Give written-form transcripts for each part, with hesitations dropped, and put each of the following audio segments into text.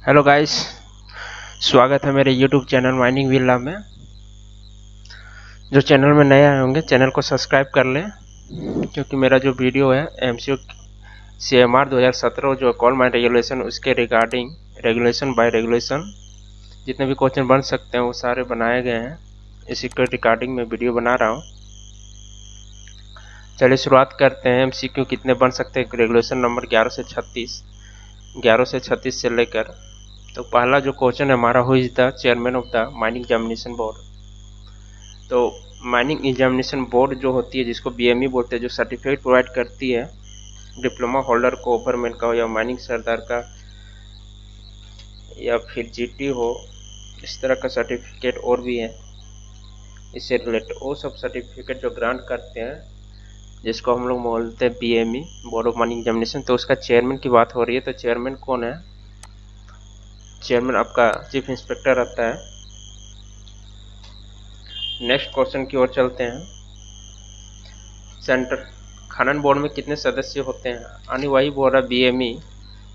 Hello guys, स्वागत है मेरे यूट्यूब चैनल माइनिंग विला में। जो चैनल में नए आए होंगे चैनल को सब्सक्राइब कर लें, क्योंकि मेरा जो वीडियो है एमसीक्यू CMR 2017 जो कॉल माइन रेगुलेशन उसके रिगार्डिंग रेगुलेशन बाय रेगुलेशन जितने भी क्वेश्चन बन सकते हैं वो सारे बनाए गए हैं। इसी के रिगार्डिंग में वीडियो बना रहा हूँ। चलिए शुरुआत करते हैं। एमसीक्यू कितने बन सकते हैं रेगुलेशन नंबर 11 से 36 से लेकर। तो पहला जो क्वेश्चन है हमारा, who is the chairman of the mining examination board. तो माइनिंग एग्जामिनेशन बोर्ड जो होती है, जिसको BME बोलते हैं, जो सर्टिफिकेट प्रोवाइड करती है डिप्लोमा होल्डर को, ओवरमैन का हो या माइनिंग सरदार का या फिर GT हो, इस तरह का सर्टिफिकेट और भी है इससे रिलेटेड। वो सब सर्टिफिकेट जो ग्रांट करते हैं, जिसको हम लोग बोलते हैं BME board of mining examination. तो उसका चेयरमैन की बात हो रही है। तो चेयरमैन कौन है? चेयरमैन आपका चीफ इंस्पेक्टर रहता है। नेक्स्ट क्वेश्चन की ओर चलते हैं। सेंटर खनन बोर्ड में कितने सदस्य होते हैं? यानी वही बोल रहा BME,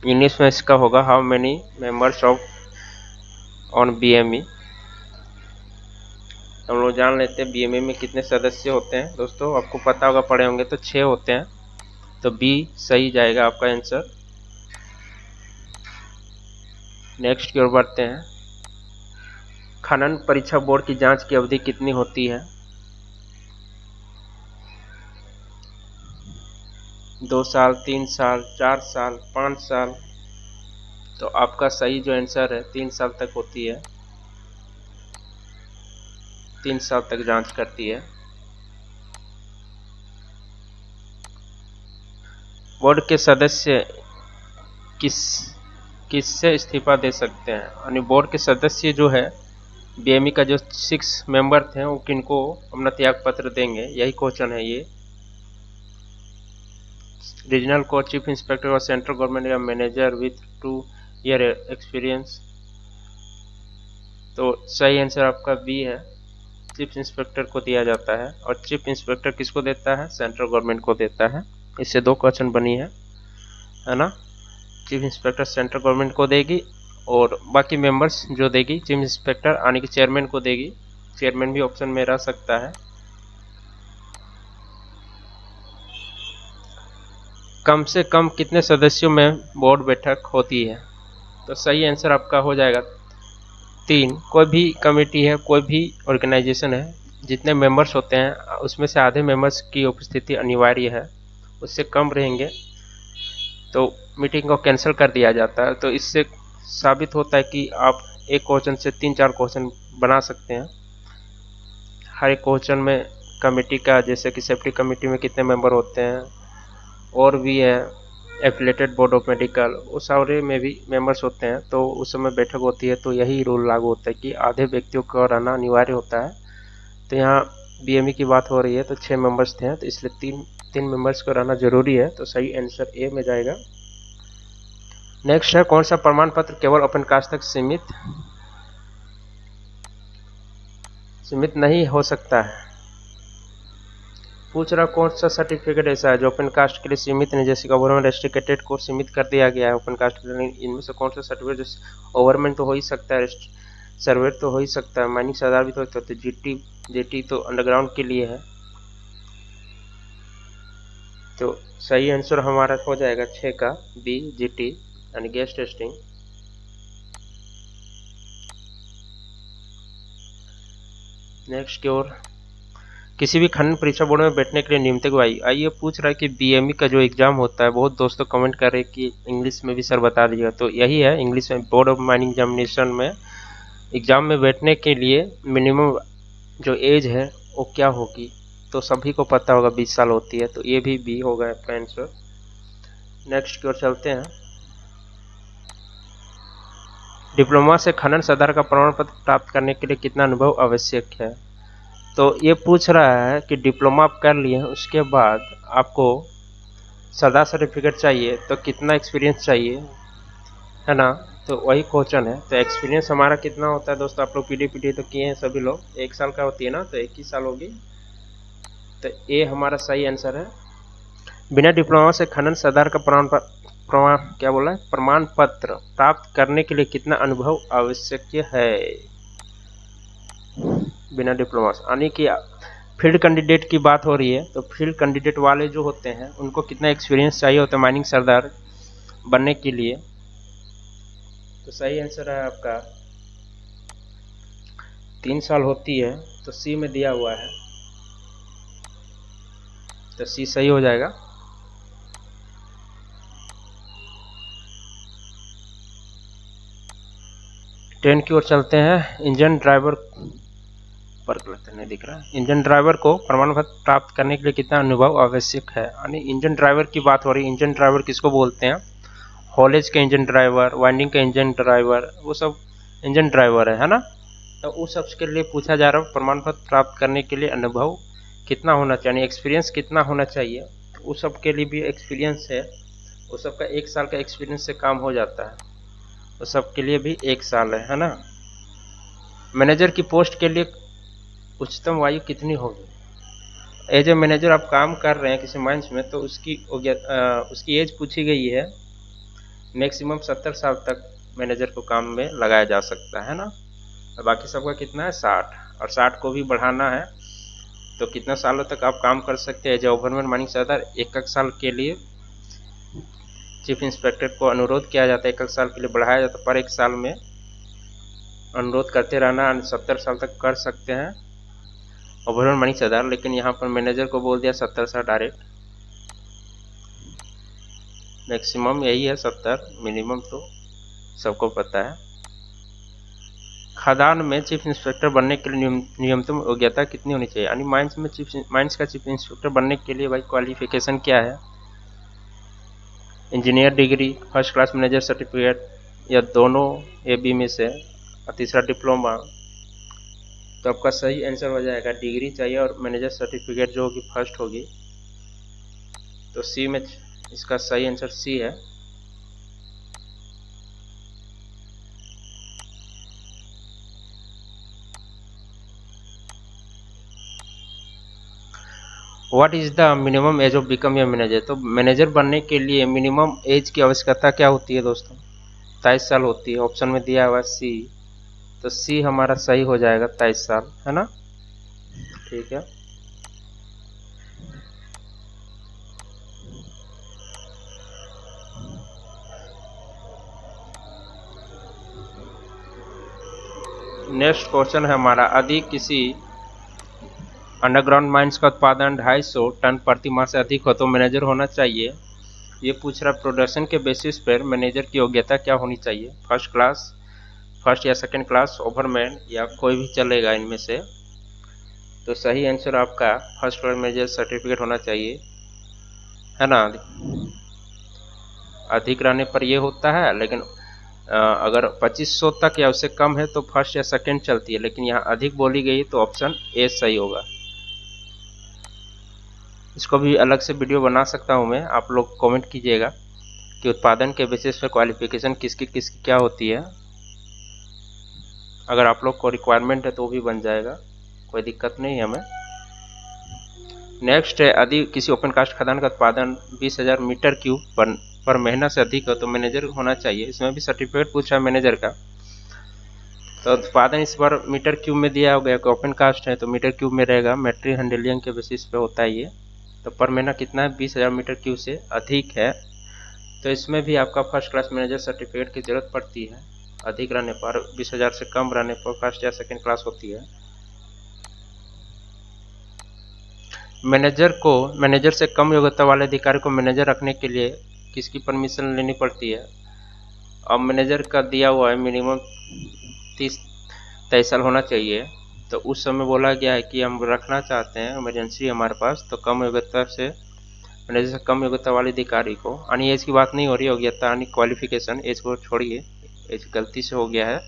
इंग्लिश में इसका होगा how many members of on BME। हम लोग जान लेते हैं BME में कितने सदस्य होते हैं। दोस्तों आपको पता होगा, पढ़े होंगे, तो 6 होते हैं। तो B सही जाएगा आपका आंसर। नेक्स्ट की ओर बढ़ते हैं। खनन परीक्षा बोर्ड की जांच की अवधि कितनी होती है? 2 साल, 3 साल, 4 साल, 5 साल। तो आपका सही जो आंसर है 3 साल तक होती है। 3 साल तक जांच करती है। बोर्ड के सदस्य किससे इस्तीफा दे सकते हैं? यानी बोर्ड के सदस्य जो है BME का जो 6 मेंबर थे वो किनको अपना त्याग पत्र देंगे? यही क्वेश्चन है ये। रीजनल कोर्ट चीफ इंस्पेक्टर और सेंट्रल गवर्नमेंट या मैनेजर विथ 2 ईयर एक्सपीरियंस। तो सही आंसर आपका B है, चीफ इंस्पेक्टर को दिया जाता है। और चीफ इंस्पेक्टर किसको देता है? सेंट्रल गवर्नमेंट को देता है। इससे 2 क्वेश्चन बनी है ना। चीफ इंस्पेक्टर सेंट्रल गवर्नमेंट को देगी और बाकी मेंबर्स जो देगी चीफ इंस्पेक्टर आने के चेयरमैन को देगी। चेयरमैन भी ऑप्शन में रह सकता है। कम से कम कितने सदस्यों में बोर्ड बैठक होती है? तो सही आंसर आपका हो जाएगा 3। कोई भी कमेटी है, कोई भी ऑर्गेनाइजेशन है, जितने मेंबर्स होते हैं उसमें से आधे मेंबर्स की उपस्थिति अनिवार्य है। उससे कम रहेंगे तो मीटिंग को कैंसिल कर दिया जाता है। तो इससे साबित होता है कि आप एक क्वेश्चन से 3-4 क्वेश्चन बना सकते हैं। हर एक क्वेश्चन में कमेटी का, जैसे कि सेफ्टी कमेटी में कितने मेंबर होते हैं, और भी है एफिलेटेड बोर्ड ऑफ मेडिकल, वो सारे में भी मेंबर्स होते हैं। तो उस समय बैठक होती है तो यही रूल लागू होता है कि आधे व्यक्तियों का रहना अनिवार्य होता है। तो यहाँ BME की बात हो रही है तो 6 मेंबर्स थे, तो इसलिए तीन मेंबर्स को रहना जरूरी है। तो सही आंसर A में जाएगा। नेक्स्ट है, कौन सा प्रमाण पत्र केवल ओपन कास्ट तक सीमित नहीं हो सकता है? पूछ रहा कौन सा सर्टिफिकेट ऐसा है जो ओपन कास्ट के लिए सीमित नहीं, जैसे गवर्नमेंट रेस्ट्रिक्टेड को सीमित कर दिया गया है ओपन कास्ट के लिए। इनमें से कौन सा सर्टिफिकेट? जैसे ओवरमैन तो हो ही सकता है, सर्वेयर तो हो ही सकता है, माइनिंग सरदार भी तो हो सकता है, GT तो अंडरग्राउंड के लिए है। तो सही आंसर हमारा हो जाएगा 6 का B, GT यानी गैस टेस्टिंग। नेक्स्ट की ओर, किसी भी खनन परीक्षा बोर्ड में बैठने के लिए नियमित आइए पूछ रहा है कि BME का जो एग्जाम होता है, बहुत दोस्तों कमेंट कर रहे हैं कि इंग्लिश में भी सर बता दीजिएगा। तो यही है, इंग्लिश में बोर्ड ऑफ माइनिंग एग्जामिनेशन में एग्जाम में बैठने के लिए मिनिमम जो एज है वो क्या होगी? तो सभी को पता होगा 20 साल होती है। तो ये भी B होगा आपका आंसर। नेक्स्ट की ओर चलते हैं। डिप्लोमा से खनन सरदार का प्रमाण पत्र प्राप्त करने के लिए कितना अनुभव आवश्यक है? तो ये पूछ रहा है कि डिप्लोमा आप कर लिए हैं, उसके बाद आपको सरदार सर्टिफिकेट चाहिए, तो कितना एक्सपीरियंस चाहिए, है ना। तो वही क्वेश्चन है। तो एक्सपीरियंस हमारा कितना होता है दोस्तों? आप लोग पीडी तो किए हैं सभी लोग, 1 साल का होती है ना, तो 21 साल होगी। तो ये हमारा सही आंसर है। बिना डिप्लोमा से खनन सरदार का प्रमाण प्रमाण क्या बोला है, प्रमाण पत्र प्राप्त करने के लिए कितना अनुभव आवश्यक है बिना डिप्लोमा से, यानी कि फील्ड कैंडिडेट की बात हो रही है। तो फील्ड कैंडिडेट वाले जो होते हैं उनको कितना एक्सपीरियंस चाहिए होता है माइनिंग सरदार बनने के लिए। तो सही आंसर है आपका 3 साल होती है, तो सी में दिया हुआ है, तो सी सही हो जाएगा। ट्रेन की ओर चलते हैं। इंजन ड्राइवर पर नहीं दिख रहा है। इंजन ड्राइवर को प्रमाण पत्र प्राप्त करने के लिए कितना अनुभव आवश्यक है, यानी इंजन ड्राइवर की बात हो रही है। इंजन ड्राइवर किसको बोलते हैं, हॉलेज के इंजन ड्राइवर, वाइंडिंग के इंजन ड्राइवर, वो सब इंजन ड्राइवर है ना। तो उस सब के लिए पूछा जा रहा है प्रमाण पत्र प्राप्त करने के लिए अनुभव कितना होना चाहिए, एक्सपीरियंस कितना होना चाहिए। तो उस सब के लिए भी एक्सपीरियंस है, उस सब का 1 साल का एक्सपीरियंस से काम हो जाता है, उस सब के लिए भी 1 साल है ना। मैनेजर की पोस्ट के लिए उच्चतम आयु कितनी होगी। एज ए मैनेजर आप काम कर रहे हैं किसी माइंस में, तो उसकी एज पूछी गई है। मैक्सिमम 70 साल तक मैनेजर को काम में लगाया जा सकता है ना। और बाकी सबका कितना है 60, और 60 को भी बढ़ाना है तो कितना सालों तक आप काम कर सकते हैं। एज ए ओवरमैन माइनिंग सरदार 1 साल के लिए चीफ इंस्पेक्टर को अनुरोध किया जाता है, 1 साल के लिए बढ़ाया जाता है, पर 1 साल में अनुरोध करते रहना, 70 साल तक कर सकते हैं ओवरऑल माइनिंग सरदार। लेकिन यहाँ पर मैनेजर को बोल दिया 70 साल डायरेक्ट, मैक्सिमम यही है 70, मिनिमम तो सबको पता है। खदान में चीफ इंस्पेक्टर बनने के लिए न्यूनतम योग्यता कितनी होनी चाहिए, यानी माइंस का चीफ इंस्पेक्टर बनने के लिए भाई क्वालिफिकेशन क्या है, engineer degree, first class manager certificate, या दोनों ए बी में से, और तीसरा डिप्लोमा। तो आपका सही आंसर हो जाएगा डिग्री चाहिए और मैनेजर सर्टिफिकेट जो होगी फर्स्ट होगी। तो सी में इसका सही आंसर सी है। What is the minimum age of become a manager. तो मैनेजर बनने के लिए मिनिमम एज की आवश्यकता क्या होती है दोस्तों, 23 साल होती है। ऑप्शन में दिया हुआ सी, तो सी हमारा सही हो जाएगा 23 साल, है ना। ठीक है, नेक्स्ट क्वेश्चन है हमारा, अधिक किसी अंडरग्राउंड माइंस का उत्पादन 250 टन प्रति माह से अधिक हो तो मैनेजर होना चाहिए। ये पूछ रहा प्रोडक्शन के बेसिस पर मैनेजर की योग्यता क्या होनी चाहिए, फर्स्ट क्लास, फर्स्ट या सेकंड क्लास, ओवरमैन, या कोई भी चलेगा इनमें से। तो सही आंसर आपका फर्स्ट क्लास मैनेजर सर्टिफिकेट होना चाहिए, है ना। अधिक रहने पर ये होता है, लेकिन अगर 2500 तक या उससे कम है तो फर्स्ट या सेकंड चलती है, लेकिन यहाँ अधिक बोली गई तो ऑप्शन ए सही होगा। इसको भी अलग से वीडियो बना सकता हूँ मैं, आप लोग कमेंट कीजिएगा कि उत्पादन के बेसिस पर क्वालिफिकेशन किसकी किसकी क्या होती है। अगर आप लोग को रिक्वायरमेंट है तो भी बन जाएगा, कोई दिक्कत नहीं है हमें। नेक्स्ट है, यदि किसी ओपन कास्ट खदान का उत्पादन 20,000 मीटर क्यूब पर महीना से अधिक हो तो मैनेजर होना चाहिए। इसमें भी सर्टिफिकेट पूछा है मैनेजर का। तो उत्पादन इस बार मीटर क्यूब में दिया हो गया कि ओपन कास्ट है तो मीटर क्यूब में रहेगा, मेट्रिक हैंडलिंग के बेसिस पे होता है ये। तो पर महीना कितना है, 20,000 मीटर क्यूब से अधिक है, तो इसमें भी आपका फर्स्ट क्लास मैनेजर सर्टिफिकेट की जरूरत पड़ती है। अधिक रहने पर, 20,000 से कम रहने पर फर्स्ट या सेकंड क्लास होती है। मैनेजर से कम योग्यता वाले अधिकारी को मैनेजर रखने के लिए किसकी परमिशन लेनी पड़ती है। अब मैनेजर का दिया हुआ है मिनिमम 30-23 साल होना चाहिए। तो उस समय बोला गया है कि हम रखना चाहते हैं, इमरजेंसी हमारे पास, तो कम योग्यता से मैनेजर से कम योग्यता वाले अधिकारी को, यानी एज की बात नहीं हो रही, योग्यता यानी क्वालिफिकेशन, एज को छोड़िए, एज गलती से हो गया है,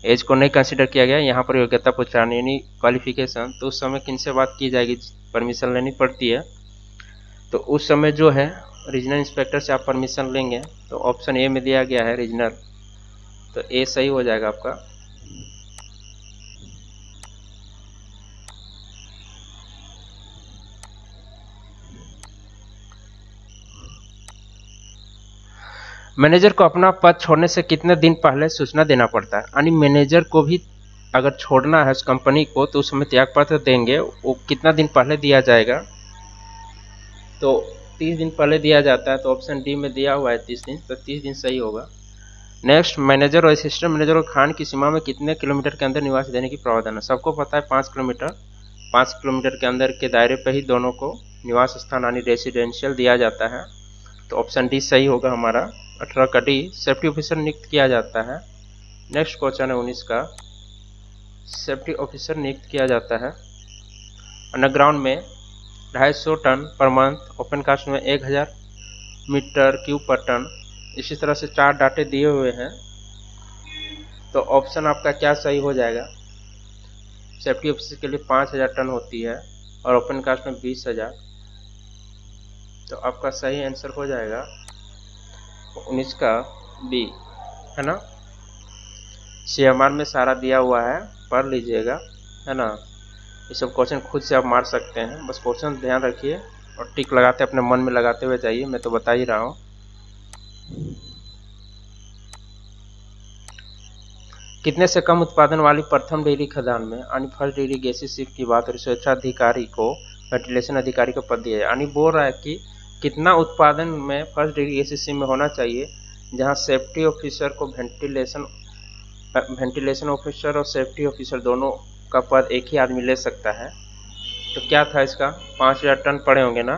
एज को नहीं कंसिडर किया गया, यहाँ पर योग्यता पहचान यानी क्वालिफिकेशन। तो उस समय किन से बात की जाएगी, परमिशन लेनी पड़ती है। तो उस समय जो है रीजनल इंस्पेक्टर से आप परमिशन लेंगे, तो ऑप्शन ए में दिया गया है रीजनल, तो ए सही हो जाएगा आपका। मैनेजर को अपना पद छोड़ने से कितने दिन पहले सूचना देना पड़ता है, यानी मैनेजर को भी अगर छोड़ना है उस कंपनी को तो उस समय त्याग पत्र देंगे, वो कितना दिन पहले दिया जाएगा, तो 30 दिन पहले दिया जाता है। तो ऑप्शन डी में दिया हुआ है 30 दिन, तो 30 दिन सही होगा। नेक्स्ट, मैनेजर और असिस्टेंट मैनेजर को खान की सीमा में कितने किलोमीटर के अंदर निवास देने की प्रावधान है। सबको पता है 5 किलोमीटर। 5 किलोमीटर के अंदर के दायरे पर ही दोनों को निवास स्थान यानी रेसिडेंशियल दिया जाता है। तो ऑप्शन डी सही होगा हमारा। 18 का डी, सेफ्टी ऑफिसर नियुक्त किया जाता है। नेक्स्ट क्वेश्चन है 19 का, सेफ्टी ऑफिसर नियुक्त किया जाता है अंडरग्राउंड में 250 ton per month, open cast में 1000 मीटर क्यूब पर टन। इसी तरह से 4 डाटे दिए हुए हैं, तो ऑप्शन आपका क्या सही हो जाएगा। सेफ्टी ऑफिसर के लिए 5000 टन होती है और ओपन कास्ट में 20000, तो आपका सही आंसर हो जाएगा 19 का बी, है ना। CMR में सारा दिया हुआ है, पढ़ लीजिएगा, है ना। ये सब क्वेश्चन खुद से आप मार सकते हैं, बस क्वेश्चन ध्यान रखिए और टिक लगाते अपने मन में लगाते हुए जाइए, मैं तो बता ही रहा हूँ। कितने से कम उत्पादन वाली प्रथम डिग्री खदान में, यानी फर्स्ट डिग्री गैसेस की बात और स्वेच्छाधिकारी को वेंटिलेशन अधिकारी का पद दिया है, यानी बोल रहा है कि कितना उत्पादन में फर्स्ट डिग्री गैसेस में होना चाहिए, जहां सेफ्टी ऑफिसर को वेंटिलेशन ऑफिसर और सेफ्टी ऑफिसर दोनों का पद एक ही आदमी ले सकता है। तो क्या था इसका, 5000 टन पड़े होंगे ना,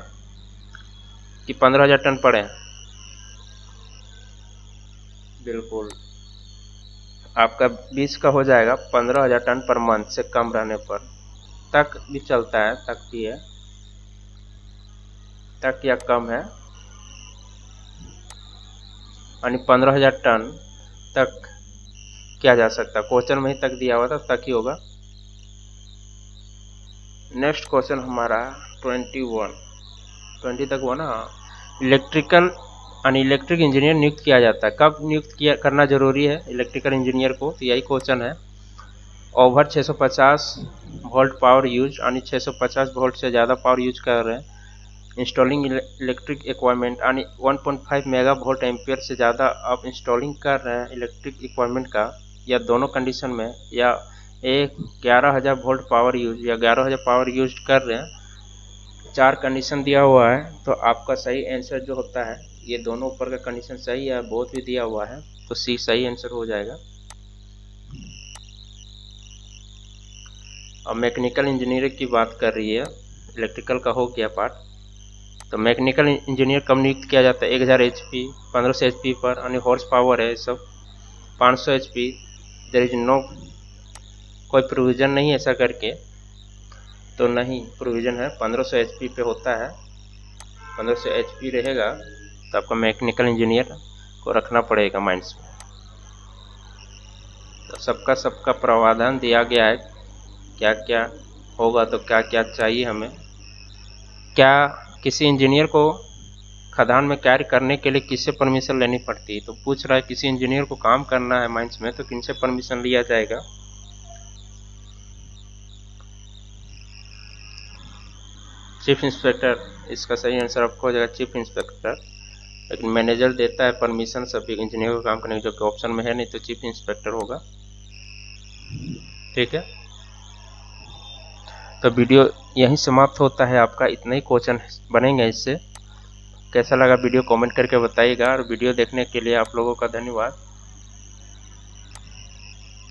कि 15000 टन पड़े हैं। बिल्कुल आपका 20 का हो जाएगा, 15000 टन पर मंथ से कम रहने पर, तक भी चलता है, तक भी है, तक या कम है, यानी 15000 टन तक किया जा सकता है। क्वेश्चन में ही तक दिया हुआ था, तक ही होगा। नेक्स्ट क्वेश्चन हमारा 20 तक हुआ ना। इलेक्ट्रिकल यानी इलेक्ट्रिक इंजीनियर नियुक्त किया जाता है, कब नियुक्त करना जरूरी है इलेक्ट्रिकल इंजीनियर को, तो यही क्वेश्चन है। ओवर 650 वोल्ट पावर यूज, यानी 650 वोल्ट से ज़्यादा पावर यूज कर रहे हैं। इंस्टॉलिंग इलेक्ट्रिक इक्विपमेंट, यानी 1.5 मेगा वोल्ट एम्पियर से ज़्यादा आप इंस्टॉलिंग कर रहे हैं इलेक्ट्रिक इक्विपमेंट का, या दोनों कंडीशन में, या 11000 वोल्ट पावर यूज या 11000 पावर यूज कर रहे हैं। 4 कंडीशन दिया हुआ है, तो आपका सही आंसर जो होता है, ये दोनों ऊपर का कंडीशन सही है, बोथ भी दिया हुआ है, तो सी सही आंसर हो जाएगा। अब मैकेनिकल इंजीनियरिंग की बात कर रही है, इलेक्ट्रिकल का हो गया पार्ट। तो मैकेनिकल इंजीनियर कब नियुक्त किया जाता है, 1000 HP, 1500 HP पर, यानी हॉर्स पावर है सब, 500 HP, देयर इज नो, कोई प्रोविज़न नहीं ऐसा करके, तो नहीं प्रोविज़न है, 1500 HP पे होता है। 1500 HP रहेगा तो आपका मैकेनिकल इंजीनियर को रखना पड़ेगा माइंड्स में। तो सबका प्रावधान दिया गया है, क्या क्या होगा, तो क्या क्या चाहिए हमें। क्या किसी इंजीनियर को खदान में कार्य करने के लिए किससे परमिशन लेनी पड़ती है, तो पूछ रहा है किसी इंजीनियर को काम करना है माइंस में, तो किनसे परमिशन लिया जाएगा। चीफ इंस्पेक्टर, इसका सही आंसर आपको हो जाएगा चीफ इंस्पेक्टर। लेकिन मैनेजर देता है परमिशन सभी इंजीनियर को काम करने की, जो कि ऑप्शन में है नहीं, तो चीफ इंस्पेक्टर होगा। ठीक है, तो वीडियो यहीं समाप्त होता है आपका, इतना ही क्वेश्चन बनेंगे इससे। कैसा लगा वीडियो कमेंट करके बताइएगा, और वीडियो देखने के लिए आप लोगों का धन्यवाद।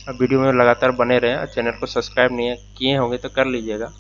अब वीडियो में लगातार बने रहें, और चैनल को सब्सक्राइब नहीं किए होंगे तो कर लीजिएगा।